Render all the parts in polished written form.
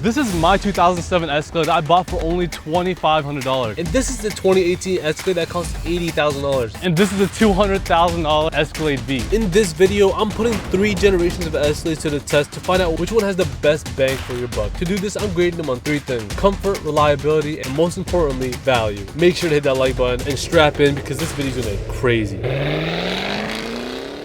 This is my 2007 Escalade that I bought for only $2,500. And this is the 2018 Escalade that costs $80,000. And this is a $200,000 Escalade V. In this video, I'm putting 3 generations of Escalades to the test to find out which one has the best bang for your buck. To do this, I'm grading them on 3 things: comfort, reliability, and most importantly, value. Make sure to hit that like button and strap in because this video is gonna be crazy.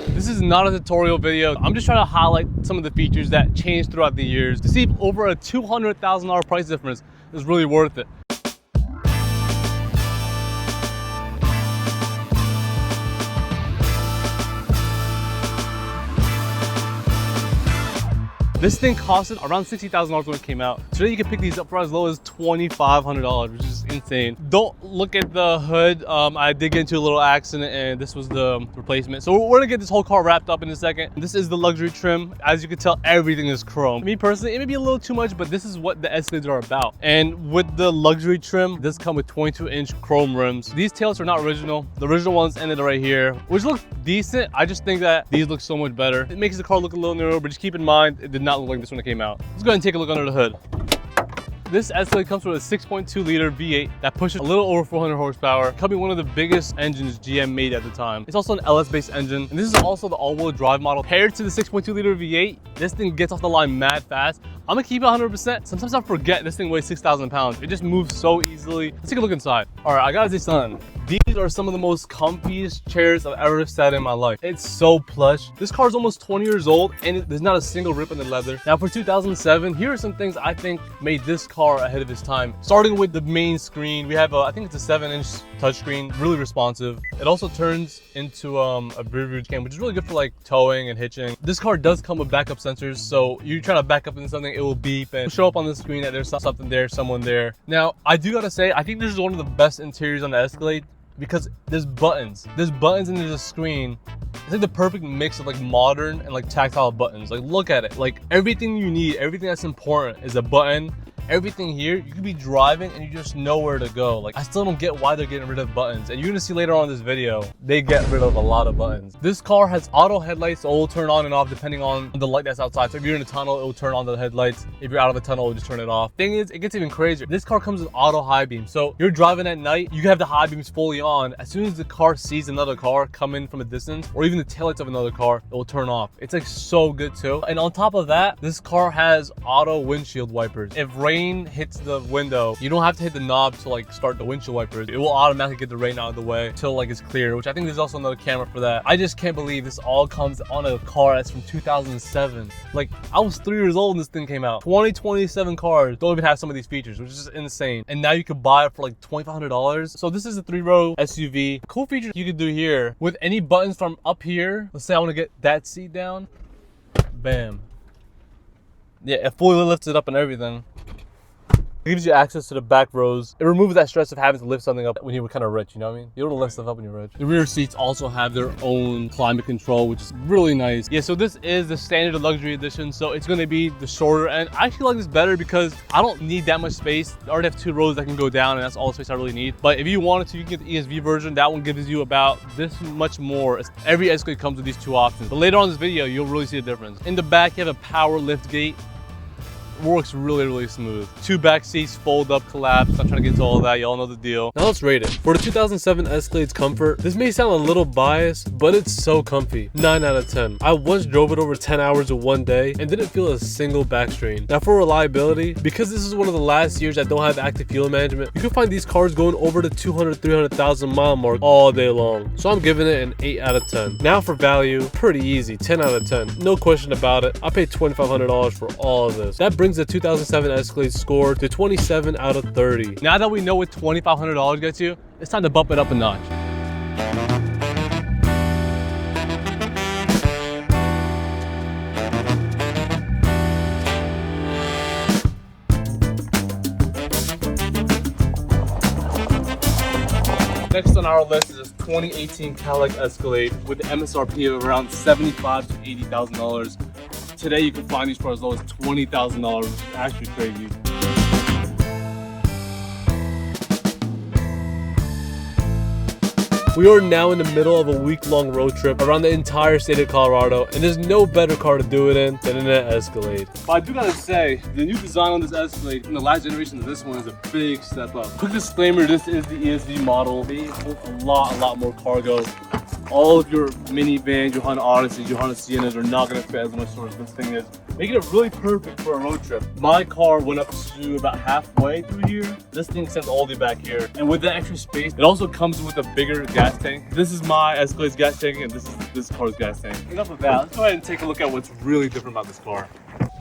This is not a tutorial video. I'm just trying to highlight some of the features that changed throughout the years to see if over a $200,000 price difference is really worth it. This thing costed around $60,000 when it came out. Today you can pick these up for as low as $2,500, which is insane. Don't look at the hood. I did get into a little accident and this was the replacement. So we're gonna get this whole car wrapped up in a second. This is the luxury trim. As you can tell, everything is chrome. Me personally, it may be a little too much, but this is what the Escalades are about. And with the luxury trim, this comes with 22-inch chrome rims. These tails are not original. The original ones ended right here, which look decent. I just think that these look so much better. It makes the car look a little newer, but just keep in mind, it did not look like this when it came out. Let's go ahead and take a look under the hood. This Escalade comes with a 6.2 liter V8 that pushes a little over 400 horsepower. It could be one of the biggest engines GM made at the time. It's also an LS based engine, and this is also the all-wheel drive model. Paired to the 6.2 liter V8, this thing gets off the line mad fast. I'm gonna keep it 100%. Sometimes I forget this thing weighs 6,000 pounds. It just moves so easily. Let's take a look inside. All right, I gotta say something. These are some of the most comfiest chairs I've ever sat in my life. It's so plush. This car is almost 20 years old and there's not a single rip in the leather. Now for 2007, here are some things I think made this car ahead of its time. Starting with the main screen, we have I think it's a 7-inch touchscreen, really responsive. It also turns into a rear view cam, which is really good for like towing and hitching. This car does come with backup sensors, so you're trying to back up into something, it will beep and show up on the screen that there's something there, someone there. Now, I do gotta say, I think this is one of the best interiors on the Escalade because there's buttons and there's a screen. It's like the perfect mix of like modern and like tactile buttons. Like look at it, like everything you need, everything that's important is a button. Everything here, you could be driving and you just know where to go. Like I still don't get why they're getting rid of buttons, and you're gonna see later on in this video they get rid of a lot of buttons. This car has auto headlights, so it will turn on and off depending on the light that's outside. So if you're in a tunnel, it will turn on the headlights. If you're out of a tunnel, it will just turn it off. Thing is, it gets even crazier. This car comes with auto high beam, so you're driving at night, you have the high beams fully on. As soon as the car sees another car come in from a distance, or even the taillights of another car, it will turn off. It's like so good too. And on top of that, this car has auto windshield wipers. If rain hits the window, you don't have to hit the knob to like start the windshield wipers. It will automatically get the rain out of the way till like it's clear, which I think there's also another camera for that. I just can't believe this all comes on a car that's from 2007. Like I was 3 years old when this thing came out. 2027 cars don't even have some of these features, which is just insane. And now you could buy it for like $2,500. So this is a 3-row SUV. Cool feature you could do here with any buttons from up here. Let's say I want to get that seat down. Bam. Yeah, it fully lifts it up and everything. It gives you access to the back rows. It removes that stress of having to lift something up when you were kind of rich, you know what I mean? You don't lift stuff up when you're rich. The rear seats also have their own climate control, which is really nice. Yeah, so this is the standard luxury edition, so it's gonna be the shorter end. I actually like this better because I don't need that much space. I already have 2 rows that can go down, and that's all the space I really need. But if you wanted to, you can get the ESV version. That one gives you about this much more. Every Escalade comes with these 2 options. But later on in this video, you'll really see the difference. In the back, you have a power lift gate. Works really smooth. 2 back seats, fold up, collapse. Not trying to get into all of that, y'all know the deal. Now let's rate it. For the 2007 Escalade's comfort, this may sound a little biased, but it's so comfy. 9 out of 10. I once drove it over 10 hours in one day and didn't feel a single back strain. Now for reliability, because this is one of the last years that don't have active fuel management, you can find these cars going over the 200-300,000 mile mark all day long. So I'm giving it an 8 out of 10. Now for value, pretty easy, 10 out of 10. No question about it. I paid $2,500 for all of this. That brings the 2007 Escalade score to 27 out of 30. Now that we know what $2,500 gets you, it's time to bump it up a notch. Next on our list is this 2018 Cadillac Escalade with the MSRP of around $75,000 to $80,000. Today you can find these for as low as $20,000, which is actually crazy. We are now in the middle of a week-long road trip around the entire state of Colorado, and there's no better car to do it in than an Escalade. But I do gotta say, the new design on this Escalade from the last generation to this one is a big step up. Quick disclaimer, this is the ESV model. They hold a lot more cargo. All of your minivans, your Honda Odysseys, your Honda Siennas are not gonna fit as much storage as this thing is, making it really perfect for a road trip. My car went up to about halfway through here. This thing sends all the way back here. And with that extra space, it also comes with a bigger gas tank. This is my Escalade's gas tank, and this is this car's gas tank. Enough of that, let's go ahead and take a look at what's really different about this car.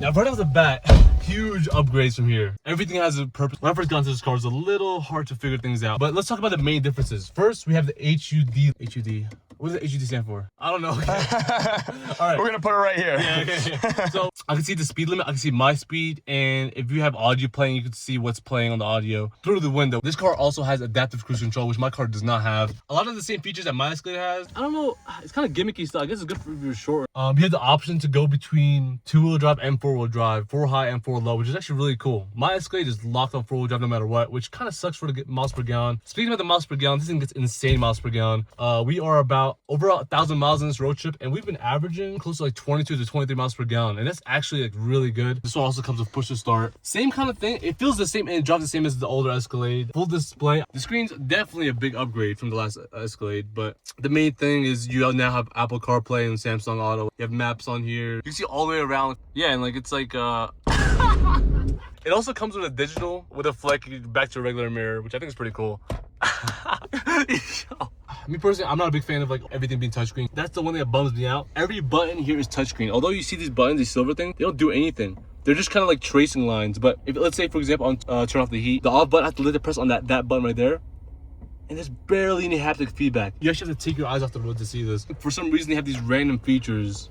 Now, right off the bat, huge upgrades from here. Everything has a purpose. When I first got into this car, it was a little hard to figure things out. But let's talk about the main differences. First, we have the HUD. What does the HUD stand for? I don't know. All right. We're gonna put it right here. Yeah, okay. So I can see the speed limit, I can see my speed, and if you have audio playing, you can see what's playing on the audio through the window. This car also has adaptive cruise control, which my car does not have. A lot of the same features that my Escalade has. I don't know, it's kind of gimmicky stuff. I guess it's good for if you're short. You have the option to go between 2-wheel drive and 4-wheel drive, 4 high and 4 low, which is actually really cool. My Escalade is locked on 4-wheel drive no matter what, which kind of sucks for the miles per gallon. Speaking of the miles per gallon, this thing gets insane miles per gallon. We are about over 1,000 miles on this road trip, and we've been averaging close to like 22 to 23 miles per gallon, and that's actually like really good. This one also comes with push to start. Same kind of thing. It feels the same and it drives the same as the older Escalade. Full display. The screen's definitely a big upgrade from the last Escalade, but the main thing is you now have Apple CarPlay and Samsung Auto. You have maps on here. You can see all the way around. Yeah, and like it's like it also comes with a digital with a fleck back to a regular mirror, which I think is pretty cool. Me personally, I'm not a big fan of like everything being touchscreen. That's the one thing that bums me out. Every button here is touchscreen. Although you see these buttons, these silver things, they don't do anything. They're just kind of like tracing lines. But if, let's say for example, on turn off the heat, the off button, I have to literally press on that button right there. And there's barely any haptic feedback. You actually have to take your eyes off the road to see this. For some reason, they have these random features.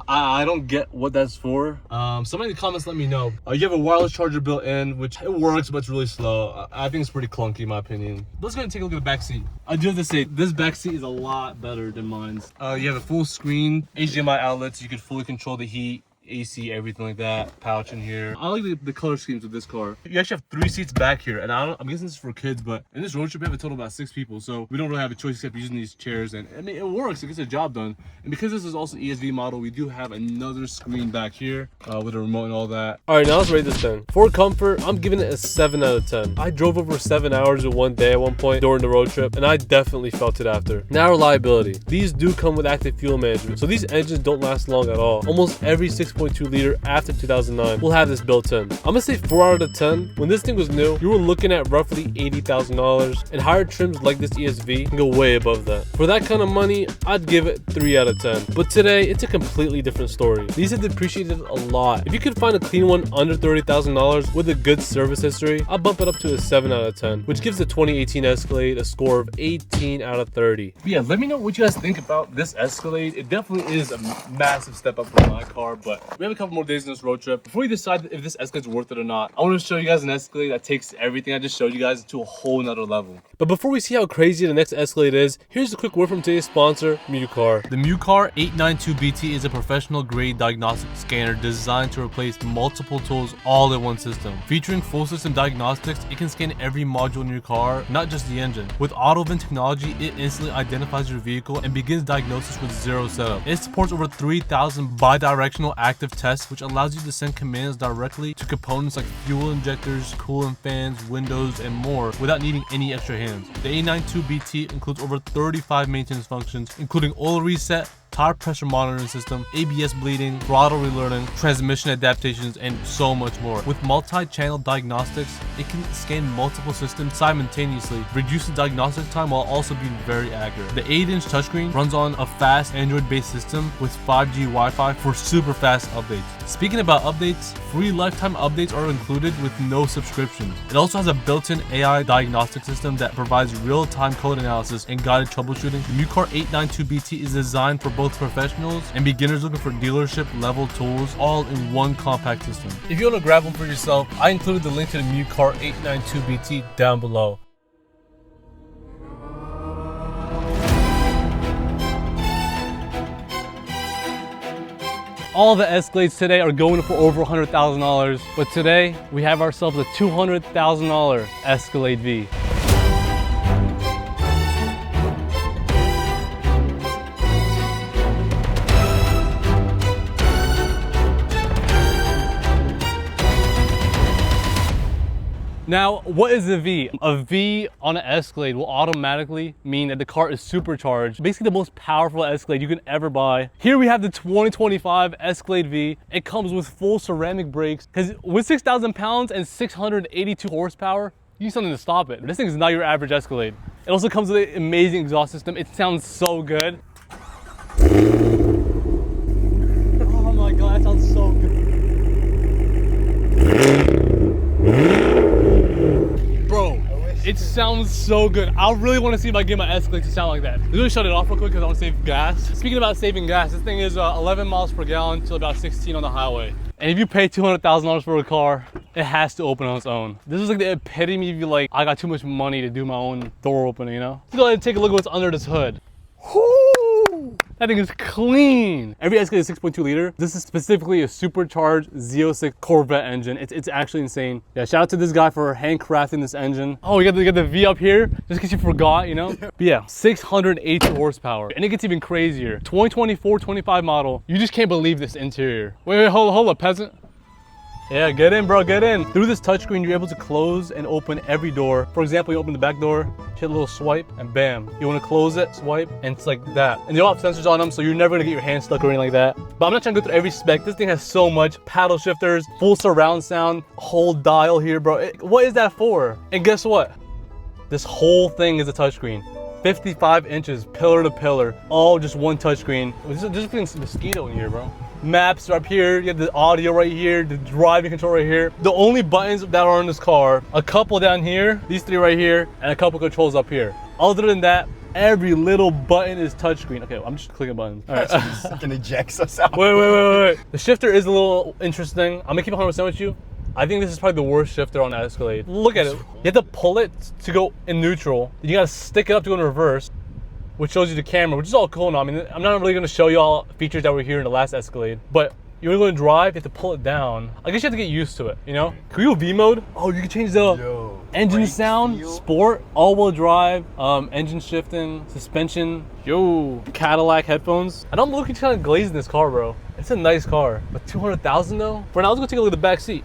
I don't get what that's for. Somebody in the comments let me know. You have a wireless charger built in, which it works, but it's really slow. I think it's pretty clunky in my opinion. Let's go ahead and take a look at the back seat. I do have to say, this back seat is a lot better than mine's. You have a full screen, HDMI outlets. You can fully control the heat, AC, everything like that. Pouch in here. I like the color schemes with this car. You actually have 3 seats back here, and I'm guessing this is for kids, but in this road trip we have a total of about 6 people, so we don't really have a choice except using these chairs, and I mean it works, it gets the job done. And because this is also ESV model, we do have another screen back here with a remote and all that. All right, now let's rate this thing. For comfort, I'm giving it a 7 out of 10. I drove over 7 hours in one day at one point during the road trip, and I definitely felt it after. Now reliability. These do come with active fuel management, so these engines don't last long at all. Almost every 6.2 liter after 2009 will have this built in. I'm gonna say 4 out of 10. When this thing was new, you were looking at roughly $80,000, and higher trims like this ESV can go way above that. For that kind of money, I'd give it 3 out of 10. But today, it's a completely different story. These have depreciated a lot. If you could find a clean one under $30,000 with a good service history, I'll bump it up to a 7 out of 10, which gives the 2018 Escalade a score of 18 out of 30. But yeah, let me know what you guys think about this Escalade. It definitely is a massive step up for my car, but we have a couple more days in this road trip. Before we decide if this Escalade's worth it or not, I want to show you guys an Escalade that takes everything I just showed you guys to a whole nother level. But before we see how crazy the next Escalade is, here's a quick word from today's sponsor, Mucar. The Mucar 892BT is a professional grade diagnostic scanner designed to replace multiple tools all in one system. Featuring full system diagnostics, it can scan every module in your car, not just the engine. With AutoVin technology, it instantly identifies your vehicle and begins diagnosis with 0 setup. It supports over 3,000 bi-directional active tests, which allows you to send commands directly to components like fuel injectors, coolant fans, windows, and more without needing any extra hands. The 892BT includes over 35 maintenance functions, including oil reset, tire pressure monitoring system, ABS bleeding, throttle relearning, transmission adaptations, and so much more. With multi-channel diagnostics, it can scan multiple systems simultaneously, reducing diagnostic time while also being very accurate. The 8-inch touchscreen runs on a fast Android-based system with 5G Wi-Fi for super fast updates. Speaking about updates, free lifetime updates are included with no subscriptions. It also has a built-in AI diagnostic system that provides real-time code analysis and guided troubleshooting. The Mucar 892BT is designed for both professionals and beginners looking for dealership level tools, all in one compact system. If you want to grab one for yourself, I included the link to the Mucar 892BT down below. All the Escalades today are going for over $100,000, but today we have ourselves a $200,000 Escalade V. Now, what is a V? A V on an Escalade will automatically mean that the car is supercharged. Basically the most powerful Escalade you can ever buy. Here we have the 2025 Escalade V. It comes with full ceramic brakes, because with 6,000 pounds and 682 horsepower, you need something to stop it. This thing is not your average Escalade. It also comes with an amazing exhaust system. It sounds so good. Oh my God, that sounds so good. Bro, it sounds so good. I really want to see if I can get my Escalade to sound like that. Let me shut it off real quick because I want to save gas. Speaking about saving gas, this thing is 11 miles per gallon to about 16 on the highway. And if you pay $200,000 for a car, it has to open on its own. This is like the epitome of you like, I got too much money to do my own door opening, you know? Let's go ahead and take a look at what's under this hood. Whoo! That thing is clean. Every Escalade is 6.2 liter. This is specifically a supercharged Z06 Corvette engine. It's actually insane. Yeah, shout out to this guy for handcrafting this engine. Oh, you got the V up here, just in case you forgot, you know? But yeah, 682 horsepower. And it gets even crazier. 2024-25 model. You just can't believe this interior. Wait, hold up, peasant. Yeah, get in, bro, get in. Through this touchscreen, you're able to close and open every door. For example, you open the back door, hit a little swipe, and bam. You wanna close it, swipe, and it's like that. And they all have sensors on them, so you're never gonna get your hand stuck or anything like that. But I'm not trying to go through every spec. This thing has so much. Paddle shifters, full surround sound, whole dial here, bro. What is that for? And guess what? This whole thing is a touchscreen. 55 inches, pillar to pillar, all just one touchscreen. There's a freaking mosquito in here, bro. Maps are up here, you have the audio right here, the driving control right here. The only buttons that are in this car, a couple down here, these three right here, and a couple controls up here. Other than that, every little button is touchscreen. Okay, I'm just clicking buttons. All right. Fucking ejects us out. Wait. The shifter is a little interesting. I'm gonna keep 100% with you. I think this is probably the worst shifter on the Escalade. Look at it. You have to pull it to go in neutral. Then you gotta stick it up to go in reverse, which shows you the camera, which is all cool now. I mean, I'm not really gonna show you all features that were here in the last Escalade, but you're gonna drive, you have to pull it down. I guess you have to get used to it, you know? Can we go V mode? Oh, you can change the engine sound, sport, all-wheel drive, engine shifting, suspension. Yo, Cadillac headphones. I don't look kind of glazed in this car, bro. It's a nice car, but 200,000 though? For now, let's go take a look at the back seat.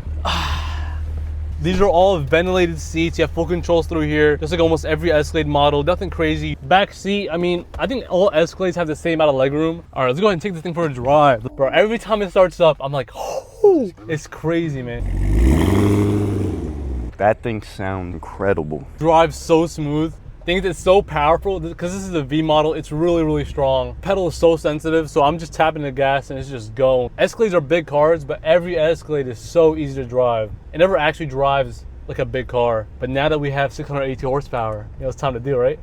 These are all ventilated seats. You have full controls through here, just like almost every Escalade model. Nothing crazy. Back seat, I mean, I think all Escalades have the same amount of legroom. All right, let's go ahead and take this thing for a drive. Bro, every time it starts up, I'm like, oh, it's crazy, man. That thing sounds incredible. Drives so smooth. I think it's so powerful because this is a V model. It's really, really strong. Pedal is so sensitive, so I'm just tapping the gas and it's just going. Escalades are big cars, but every Escalade is so easy to drive. It never actually drives like a big car. But now that we have 682 horsepower, you know, it's time to do, right?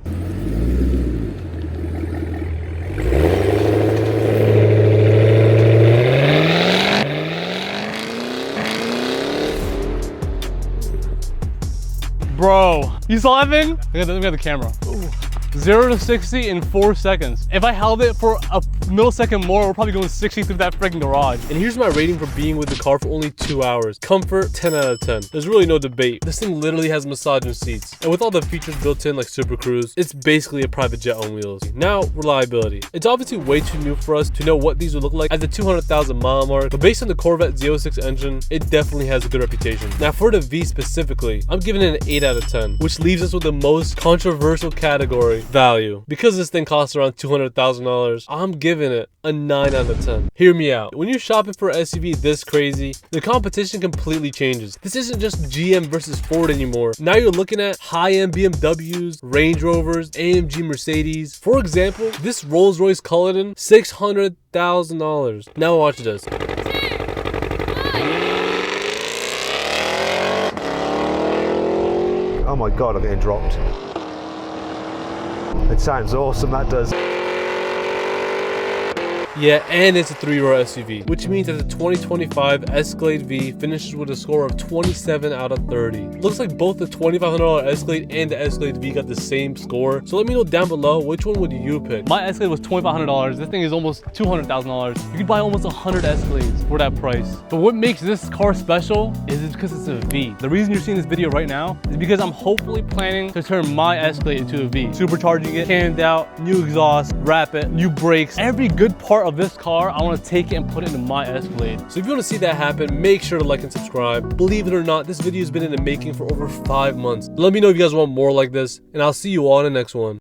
Bro, you saw that thing? Look at the camera. Ooh. 0 to 60 in 4 seconds. If I held it for a millisecond more, we're probably going 60 through that freaking garage. And here's my rating for being with the car for only 2 hours. Comfort, 10 out of 10. There's really no debate. This thing literally has massaging seats. And with all the features built in like Super Cruise, it's basically a private jet on wheels. Now, reliability. It's obviously way too new for us to know what these would look like at the 200,000 mile mark, but based on the Corvette Z06 engine, it definitely has a good reputation. Now for the V specifically, I'm giving it an 8 out of 10, which leaves us with the most controversial category, value. Because this thing costs around $200,000, I'm giving it a 9 out of 10. Hear me out. When you're shopping for an SUV this crazy, the competition completely changes. This isn't just GM versus Ford anymore. Now you're looking at high-end BMWs, Range Rovers, AMG Mercedes. For example, this Rolls-Royce Cullinan, $600,000. Now watch this. Oh my God, I'm getting dropped. It sounds awesome, that does. Yeah, and it's a 3-row SUV, which means that the 2025 Escalade V finishes with a score of 27 out of 30. Looks like both the $2,500 Escalade and the Escalade V got the same score, so let me know down below which one would you pick. My Escalade was $2,500. This thing is almost $200,000. You could buy almost 100 Escalades for that price. But what makes this car special is because it's a V. The reason you're seeing this video right now is because I'm hopefully planning to turn my Escalade into a V. Supercharging it, canned out, new exhaust, wrap it, new brakes. Every good part of this car, I want to take it and put it into my Escalade. So if you want to see that happen, make sure to like and subscribe. Believe it or not, this video has been in the making for over 5 months. Let me know if you guys want more like this, and I'll see you all in the next one.